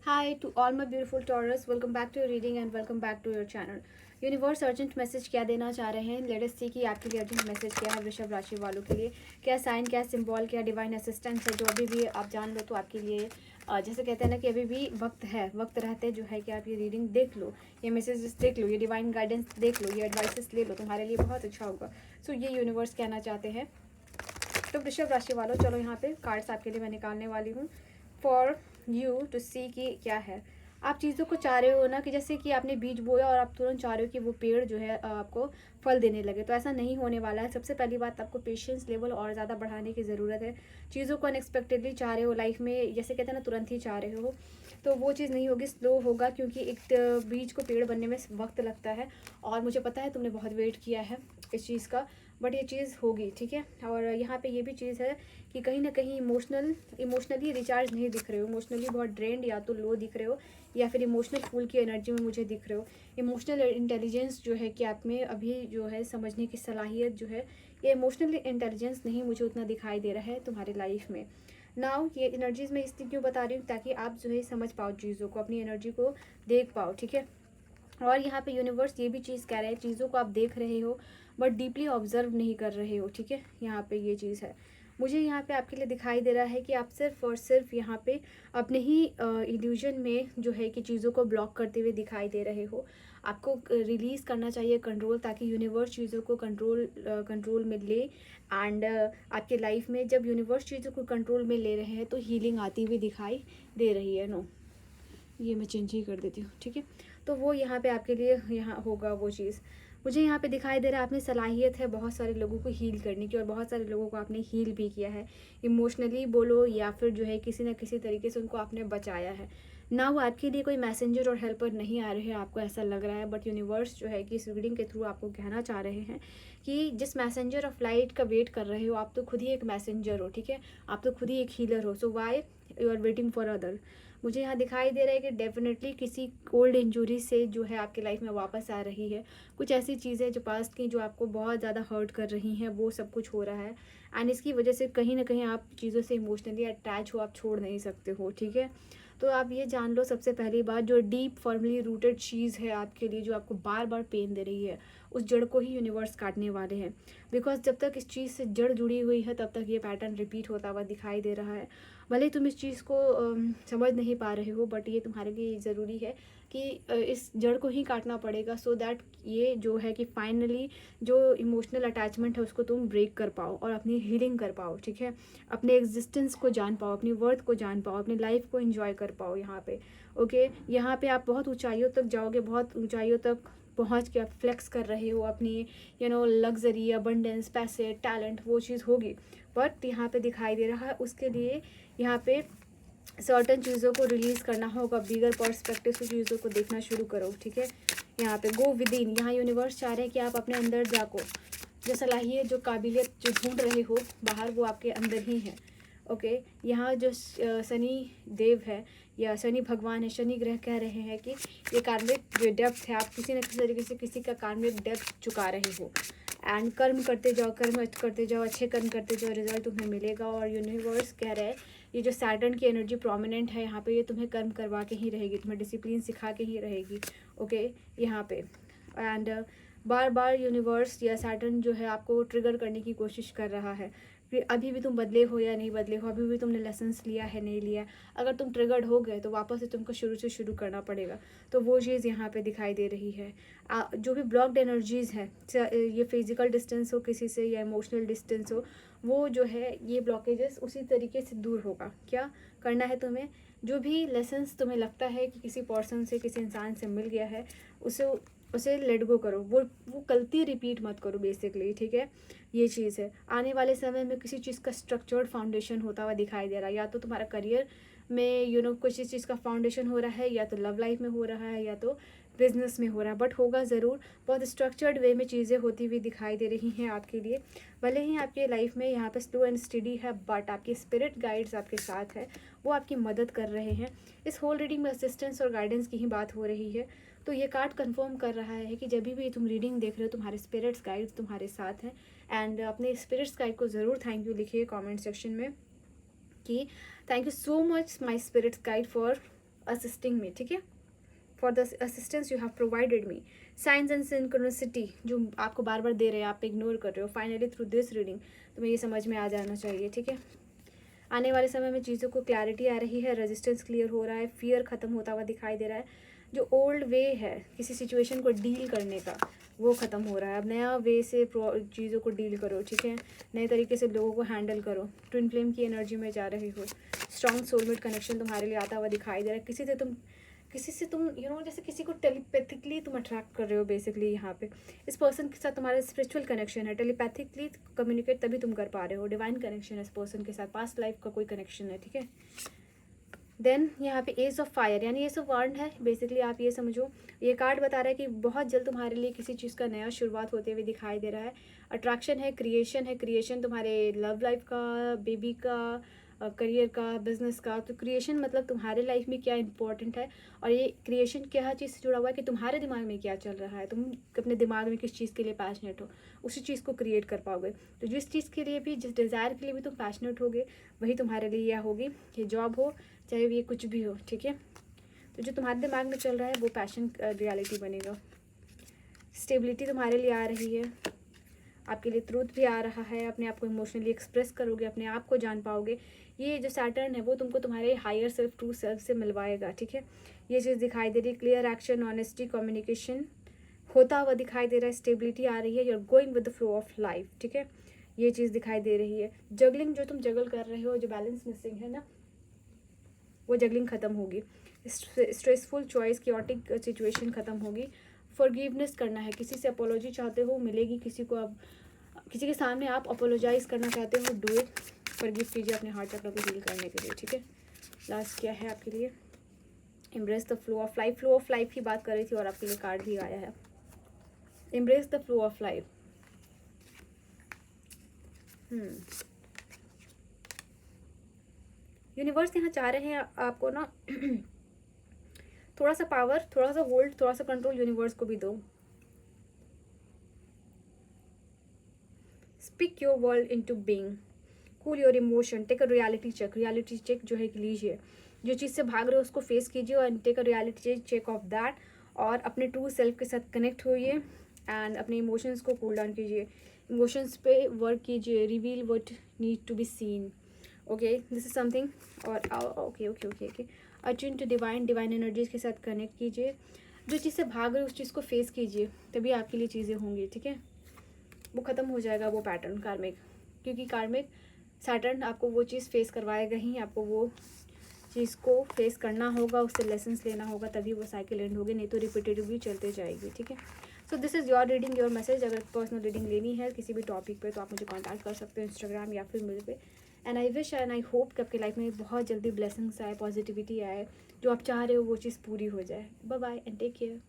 Hi to all my beautiful Taurus. Welcome back to your reading and welcome back to your channel. Universe urgent message क्या देना चाह रहे हैं? Let us सी कि आपके लिए अर्जेंट मैसेज क्या है वृषभ राशि वालों के लिए. क्या साइन, क्या सिंबल, क्या डिवाइन असिस्टेंस है जो अभी भी आप जान लो तो आपके लिए जैसे कहते हैं ना कि अभी भी वक्त है, वक्त रहते जो है कि आप ये रीडिंग देख लो, ये मैसेजेस देख लो, ये डिवाइन गाइडेंस देख लो, ये एडवाइसेस ले लो, तुम्हारे लिए बहुत अच्छा होगा. सो ये यूनिवर्स कहना चाहते हैं. तो वृषभ राशि वालों, चलो यहाँ पे कार्ड्स आपके लिए मैं निकालने वाली हूँ फॉर यू टू सी कि क्या है. आप चीज़ों को चाह रहे हो ना कि जैसे कि आपने बीज बोया और आप तुरंत चाह रहे हो कि वो पेड़ जो है आपको फल देने लगे, तो ऐसा नहीं होने वाला है. सबसे पहली बात, आपको पेशेंस लेवल और ज़्यादा बढ़ाने की ज़रूरत है. चीज़ों को अनएक्सपेक्टेडली चाह रहे हो लाइफ में, जैसे कहते हैं ना तुरंत ही चाह रहे हो, तो वो चीज़ नहीं होगी, स्लो होगा, क्योंकि एक बीज को पेड़ बनने में वक्त लगता है. और मुझे पता है तुमने बहुत वेट किया है इस चीज़ का, बट ये चीज़ होगी, ठीक है. और यहाँ पे ये भी चीज़ है कि कहीं ना कहीं इमोशनली रिचार्ज नहीं दिख रहे हो, इमोशनली बहुत ड्रेंड या तो लो दिख रहे हो, या फिर इमोशनल फूल की एनर्जी में मुझे दिख रहे हो. इमोशनल इंटेलिजेंस जो है कि आप में अभी जो है समझने की सलाहियत जो है, ये इमोशनल इंटेलिजेंस नहीं मुझे उतना दिखाई दे रहा है तुम्हारी लाइफ में. नाउ ये एनर्जीज मैं इसलिए क्यों बता रही हूँ, ताकि आप जो है समझ पाओ चीज़ों को, अपनी एनर्जी को देख पाओ, ठीक है. और यहाँ पे यूनिवर्स ये भी चीज़ कह रहा है, चीज़ों को आप देख रहे हो बट डीपली ऑब्जर्व नहीं कर रहे हो, ठीक है. यहाँ पे ये चीज़ है, मुझे यहाँ पे आपके लिए दिखाई दे रहा है कि आप सिर्फ और सिर्फ यहाँ पे अपने ही इल्यूजन में जो है कि चीज़ों को ब्लॉक करते हुए दिखाई दे रहे हो. आपको रिलीज़ करना चाहिए कंट्रोल, ताकि यूनिवर्स चीज़ों को कंट्रोल में ले. एंड आपके लाइफ में जब यूनिवर्स चीज़ों को कंट्रोल में ले रहे हैं तो हीलिंग आती हुई दिखाई दे रही है. नो, ये मैं चेंज ही कर देती हूँ, ठीक है. तो वो यहाँ पे आपके लिए यहाँ होगा वो चीज़. मुझे यहाँ पे दिखाई दे रहा है आप में सलाहियत है बहुत सारे लोगों को हील करने की, और बहुत सारे लोगों को आपने हील भी किया है. इमोशनली बोलो या फिर जो है किसी ना किसी तरीके से उनको आपने बचाया है. ना वो आपके लिए कोई मैसेंजर और हेल्पर नहीं आ रहे हैं, आपको ऐसा लग रहा है, बट यूनिवर्स जो है कि इस रीडिंग के थ्रू आपको कहना चाह रहे हैं कि जिस मैसेंजर ऑफ लाइट का वेट कर रहे हो, आप तो खुद ही एक मैसेंजर हो, ठीक है. आप तो खुद ही एक हीलर हो. So why you are waiting for other. मुझे यहाँ दिखाई दे रहा है कि डेफिनेटली किसी ओल्ड इंजरी से जो है आपके लाइफ में वापस आ रही है. कुछ ऐसी चीज़ें जो पास्ट की जो आपको बहुत ज़्यादा हर्ट कर रही हैं, वो सब कुछ हो रहा है. एंड इसकी वजह से कहीं ना कहीं आप चीज़ों से इमोशनली अटैच हो, आप छोड़ नहीं सकते हो, ठीक है. तो आप ये जान लो सबसे पहली बात, जो डीप फर्मली रूटेड चीज़ है आपके लिए, जो आपको बार बार पेन दे रही है, उस जड़ को ही यूनिवर्स काटने वाले हैं. बिकॉज जब तक इस चीज़ से जड़ जुड़ी हुई है तब तक ये पैटर्न रिपीट होता हुआ दिखाई दे रहा है. भले तुम इस चीज़ को समझ नहीं पा रहे हो, बट ये तुम्हारे लिए ज़रूरी है कि इस जड़ को ही काटना पड़ेगा, सो दैट ये जो है कि फाइनली जो इमोशनल अटैचमेंट है उसको तुम ब्रेक कर पाओ और अपनी हीलिंग कर पाओ, ठीक है. अपने एग्जिस्टेंस को जान पाओ, अपनी वर्थ को जान पाओ, अपनी लाइफ को एंजॉय कर पाओ यहाँ पे. ओके, यहाँ पे आप बहुत ऊंचाइयों तक जाओगे, बहुत ऊंचाइयों तक पहुँच के आप फ्लेक्स कर रहे हो अपनी लग्जरी, अबंडेंस, पैसे, टैलेंट, वो चीज़ होगी. बट यहाँ पे दिखाई दे रहा है उसके लिए यहाँ पे सर्टन चीज़ों को रिलीज़ करना होगा, बिगर पर्सपेक्टिव से चीज़ों को देखना शुरू करो, ठीक है. यहाँ पे गो विद इन, यहाँ यूनिवर्स चाह रहे हैं कि आप अपने अंदर जाको. जो सलाहियत, जो काबिलियत जो ढूंढ रहे हो बाहर, वो आपके अंदर ही है. ओके, यहाँ जो शनि देव है या शनि भगवान है, शनि ग्रह कह रहे हैं कि ये कार्मिक जो डेप्थ है, आप किसी न किसी तरीके से किसी का कार्मिक डेप्थ चुका रहे हो. एंड कर्म करते जाओ, कर्म करते जाओ, अच्छे कर्म करते जाओ, रिजल्ट तुम्हें मिलेगा. और यूनिवर्स कह रहा है ये जो सैटर्न की एनर्जी प्रोमिनेंट है यहाँ पे, ये तुम्हें कर्म करवा के ही रहेगी, तुम्हें डिसिप्लिन सिखा के ही रहेगी. ओके, यहाँ पे एंड बार बार यूनिवर्स या सैटर्न जो है आपको ट्रिगर करने की कोशिश कर रहा है कि अभी भी तुम बदले हो या नहीं बदले हो, अभी भी तुमने लेसन्स लिया है नहीं लिया. अगर तुम ट्रिगर्ड हो गए तो वापस से तुमको शुरू से शुरू करना पड़ेगा. तो वो चीज़ यहाँ पे दिखाई दे रही है. जो भी ब्लॉक्ड एनर्जीज़ है, ये फिजिकल डिस्टेंस हो किसी से या इमोशनल डिस्टेंस हो, वो जो है ये ब्लॉकेजेस उसी तरीके से दूर होगा. क्या करना है तुम्हें, जो भी लेसन्स तुम्हें लगता है कि किसी पर्सन से, किसी इंसान से मिल गया है, उसे लेट गो करो. वो गलती रिपीट मत करो बेसिकली, ठीक है. ये चीज़ है. आने वाले समय में किसी चीज़ का स्ट्रक्चर्ड फाउंडेशन होता हुआ दिखाई दे रहा है, या तो तुम्हारा करियर में किसी चीज़ का फाउंडेशन हो रहा है, या तो लव लाइफ में हो रहा है, या तो बिजनेस में हो रहा है, बट होगा ज़रूर. बहुत स्ट्रक्चर्ड वे में चीज़ें होती हुई दिखाई दे रही हैं आपके लिए. भले ही आपके लाइफ में यहाँ पे स्लो एंड स्टडी है, बट आपके स्पिरिट गाइड्स आपके साथ है, वो आपकी मदद कर रहे हैं. इस होल रीडिंग में असिस्टेंस और गाइडेंस की ही बात हो रही है. तो ये कार्ड कंफर्म कर रहा है कि जब भी तुम रीडिंग देख रहे हो, तुम्हारे स्पिरिट्स गाइड्स तुम्हारे साथ हैं. एंड अपने स्पिरिट्स गाइड को ज़रूर थैंक यू लिखिए कमेंट सेक्शन में कि thank you so much my spirits guide for assisting me, ठीक है, for the assistance you have provided me, science and synchronicity जो आपको बार बार दे रहे हैं, आप इग्नोर कर रहे हो, फाइनली थ्रू दिस रीडिंग तुम्हें ये समझ में आ जाना चाहिए, ठीक है। आने वाले समय में चीज़ों को क्लैरिटी आ रही है, रेजिस्टेंस क्लियर हो रहा है, फियर ख़त्म होता हुआ दिखाई दे रहा है, जो ओल्ड वे है किसी सिचुएशन को डील करने का वो ख़त्म हो रहा है। अब नया वे से चीज़ों को डील करो, ठीक है, नए तरीके से लोगों को हैंडल करो। ट्विन फ्लेम की एनर्जी में जा रही हो, स्ट्रॉन्ग सोलमेट कनेक्शन तुम्हारे लिए आता हुआ दिखाई दे रहा है। किसी से तुम जैसे किसी को टेलीपैथिकली तुम अट्रैक्ट कर रहे हो बेसिकली। यहाँ पे इस पर्सन के साथ तुम्हारा स्पिरिचुअल कनेक्शन है, टेलीपैथिकली कम्युनिकेट तभी तुम कर पा रहे हो, डिवाइन कनेक्शन है इस पर्सन के साथ, पास्ट लाइफ का कोई कनेक्शन है, ठीक है। देन यहाँ पे एज ऑफ फायर यानी एज ऑफ वांड है बेसिकली। आप ये समझो, ये कार्ड बता रहा है कि बहुत जल्द तुम्हारे लिए किसी चीज़ का नया शुरुआत होते हुए दिखाई दे रहा है। अट्रैक्शन है, क्रिएशन तुम्हारे लव लाइफ का, बेबी का, करियर का, बिजनेस का। तो क्रिएशन मतलब तुम्हारे लाइफ में क्या इंपॉर्टेंट है, और ये क्रिएशन क्या चीज़ से जुड़ा हुआ है कि तुम्हारे दिमाग में क्या चल रहा है, तुम अपने दिमाग में किस चीज़ के लिए पैशनेट हो, उसी चीज़ को क्रिएट कर पाओगे। तो जिस चीज़ के लिए भी, जिस डिज़ायर के लिए भी तुम पैशनेट होगे, वही तुम्हारे लिए यह होगी, कि जॉब हो चाहे ये कुछ भी हो, ठीक है। तो जो तुम्हारे दिमाग में चल रहा है वो पैशन रियलिटी बनेगा। स्टेबिलिटी तुम्हारे लिए आ रही है, आपके लिए ट्रूथ भी आ रहा है, अपने आप को इमोशनली एक्सप्रेस करोगे, अपने आप को जान पाओगे। ये जो सैटर्न है वो तुमको तुम्हारे हायर सेल्फ, ट्रू सेल्फ से मिलवाएगा, ठीक है। ये चीज़ दिखाई दे रही है, क्लियर एक्शन, ऑनेस्टी, कम्युनिकेशन होता हुआ दिखाई दे रहा है, स्टेबिलिटी आ रही है, you are going with the flow of life, ठीक है। ये चीज़ दिखाई दे रही है। जगलिंग जो तुम जगल कर रहे हो, जो बैलेंस मिसिंग है ना, वो जगलिंग ख़त्म होगी। स्ट्रेसफुल चॉइस, क्योटिक सिचुएशन ख़त्म होगी। फॉरगिवनेस करना है, किसी से अपोलॉजी चाहते हो, मिलेगी किसी को। अब किसी के सामने आप अपोलोजाइज करना चाहते हो, डू इट, फॉरगिव कीजिए अपने हार्ट चक्र को हील करने के लिए, ठीक है। लास्ट क्या है आपके लिए, embrace the flow of life. Flow of life की बात कर रही थी और आपके लिए कार्ड भी आया है, embrace the flow of life. Universe यहाँ चाह रहे हैं आपको ना थोड़ा सा पावर, थोड़ा सा होल्ड, थोड़ा सा कंट्रोल यूनिवर्स को भी दो। Speak your world into being, cool your emotion, take a reality check जो है लीजिए। जो चीज़ से भाग रहे हो उसको फेस कीजिए और take a reality check of that, और अपने ट्रू सेल्फ के साथ कनेक्ट होइए एंड अपने इमोशंस को कूल डाउन कीजिए, इमोशंस पे वर्क कीजिए, reveal what need to be seen. Okay, this is something. और okay okay okay okay attune to divine energies के साथ कनेक्ट कीजिए। जो चीज़ से भाग रहे हो उस चीज़ को फेस कीजिए, तभी आपके लिए चीज़ें होंगी, ठीक है। वो ख़त्म हो जाएगा वो पैटर्न कार्मिक, क्योंकि कार्मिक सैटर्न आपको वो चीज़ फेस करवाएगा ही, आपको वो चीज़ को फेस करना होगा, उससे लेसन्स लेना होगा, तभी वो साइकिल एंड होगी, नहीं तो रिपीटेटिवली चलते जाएगी, ठीक है। So this is your reading, your message. अगर पर्सनल रीडिंग लेनी है किसी भी टॉपिक पे तो आप मुझे कॉन्टैक्ट कर सकते हो इंस्टाग्राम या फिर मेल पे। And I wish and I hope कि आपकी लाइफ में बहुत जल्दी ब्लेसिंग्स आए, पॉजिटिविटी आए, जो आप चाह रहे हो वो चीज़ पूरी हो जाए। Bye bye and take care.